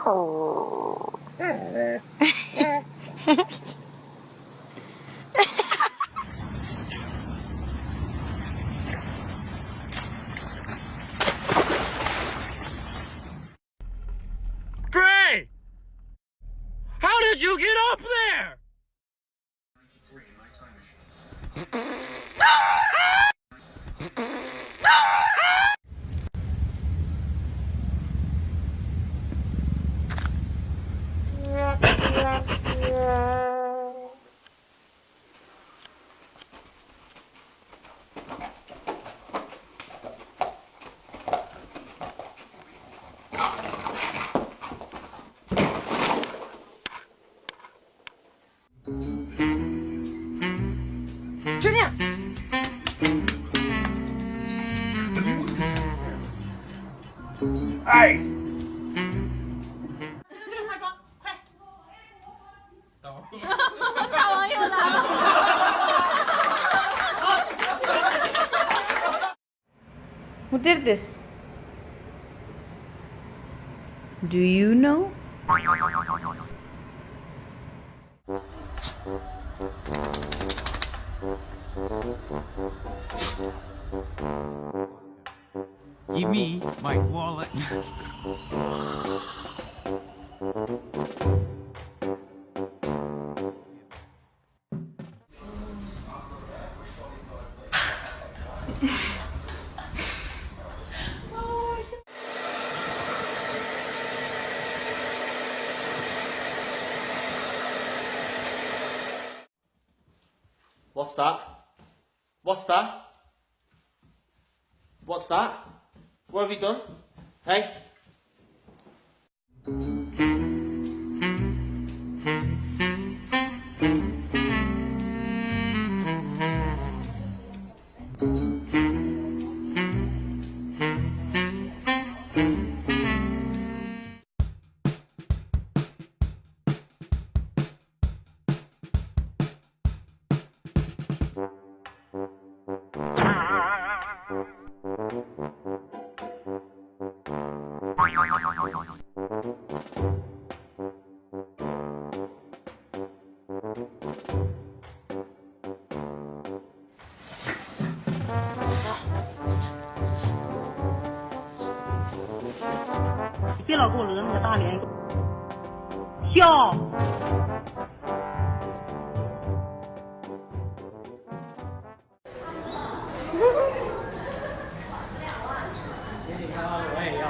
Gray! How did you get up there?就这样。哎！化妆，快！大王又来了。Who did this? Do you know? Give me my wallet. What's that? What's that? What's that? What have you done? Hey?别老给我勒那个大脸，笑。我也要。